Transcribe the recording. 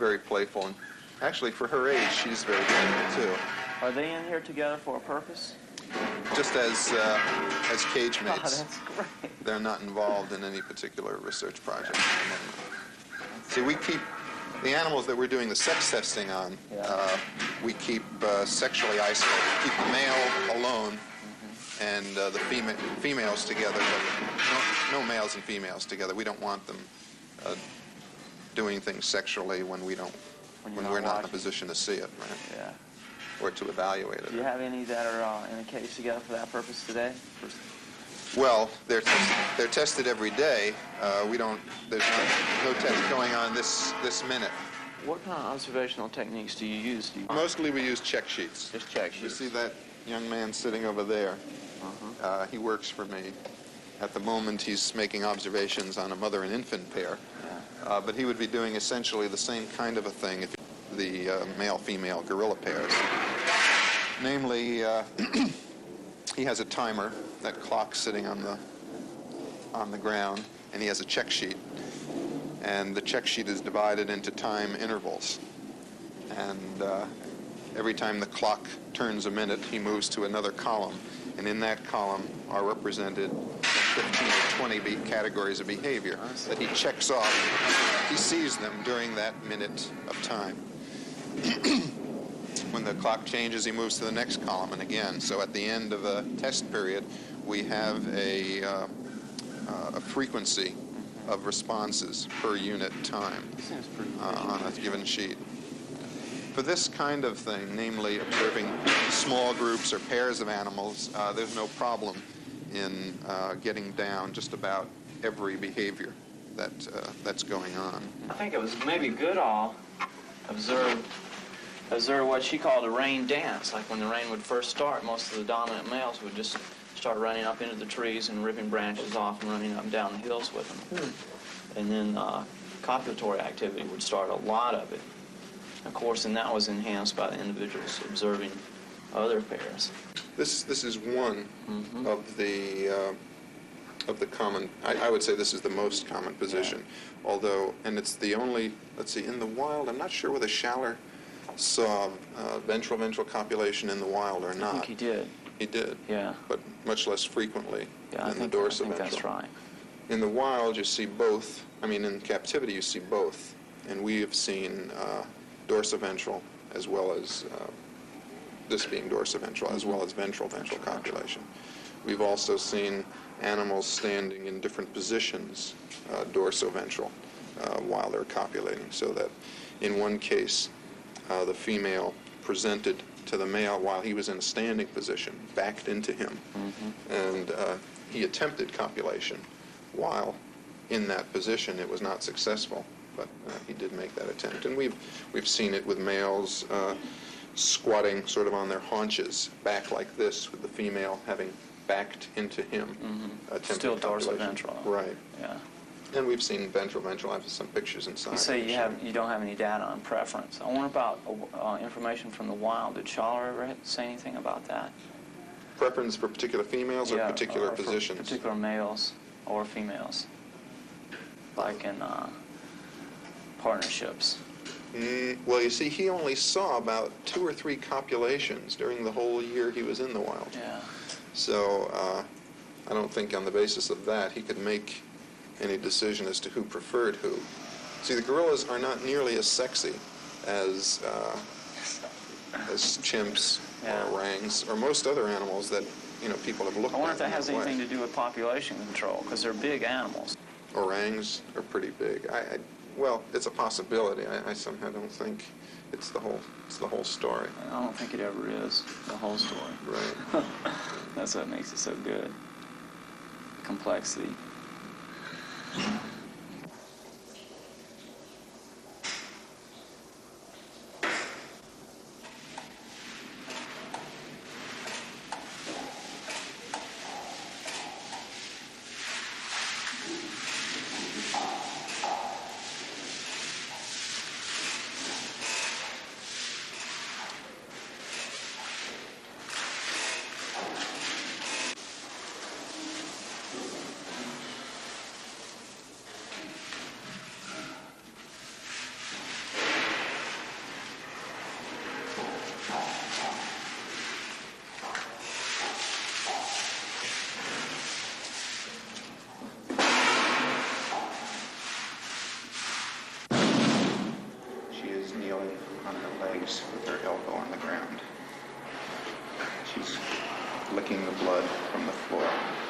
very playful, and actually for her age, she's very playful too. Are they in here together for a purpose? Just as cage mates. Oh, that's great. They're not involved in any particular research project. See, we keep the animals that we're doing the sex testing on. We keep sexually isolated. We keep the male alone, and the females together. But no males and females together. We don't want them doing things sexually when we're not in a position to see it, right? Yeah. Or to evaluate it. Do you have any that are in a cage together for that purpose today? Well, they're tested every day. There's no test going on this minute. What kind of observational techniques do you use? Mostly we use check sheets. Just check sheets. You see that young man sitting over there? He works for me. At the moment, he's making observations on a mother and infant pair. Yeah. But he would be doing essentially the same kind of a thing if the male-female gorilla pairs. Namely, he has a timer, that clock sitting on the ground, and he has a check sheet. And the check sheet is divided into time intervals. And every time the clock turns a minute, he moves to another column. And in that column are represented 15 or 20 categories of behavior that he checks off. He sees them during that minute of time. When the clock changes, he moves to the next column, and again. So at the end of a test period, we have a frequency of responses per unit time on a given sheet. For this kind of thing, namely observing small groups or pairs of animals, there's no problem in getting down just about every behavior that's going on. I think it was maybe Goodall observed what she called a rain dance. Like when the rain would first start, most of the dominant males would just start running up into the trees and ripping branches off and running up and down the hills with them. And then copulatory activity would start, a lot of it. Of course, and that was enhanced by the individuals observing other pairs. This is one of the common, I would say this is the most common position. Yeah. Although, and it's the only, let's see, in the wild, I'm not sure whether Schaller saw ventral copulation in the wild or not. I think he did. He did. Yeah. But much less frequently than the dorsiventral. I think that's right. In the wild, you see both. I mean, in captivity, you see both. And we have seen dorsiventral as well as, this being dorsiventral, as well as ventral copulation. We've also seen animals standing in different positions, dorsoventral, while they're copulating, so that in one case, the female presented to the male while he was in a standing position, backed into him, and he attempted copulation. While in that position, it was not successful, but he did make that attempt. And we've seen it with males squatting sort of on their haunches, back like this, with the female having backed into him. Still dorsiventral. Right. Yeah. And we've seen ventral. I have some pictures inside. You say you don't have any data on preference. I wonder about information from the wild. Did Schaller ever say anything about that? Preference for particular females or particular positions? For particular males or females, like in partnerships. Well, you see, he only saw about 2 or 3 copulations during the whole year he was in the wild. Yeah. So I don't think on the basis of that he could make any decision as to who preferred who. See, the gorillas are not nearly as sexy as chimps or orangs or most other animals that people have looked at. I wonder if that has anything to do with population control, because they're big animals. Orangs are pretty big. Well, it's a possibility. I somehow don't think it's the whole story. I don't think it ever is the whole story. Right. That's what makes it so good. Complexity. kneeling on her legs with her elbow on the ground. She's licking the blood from the floor.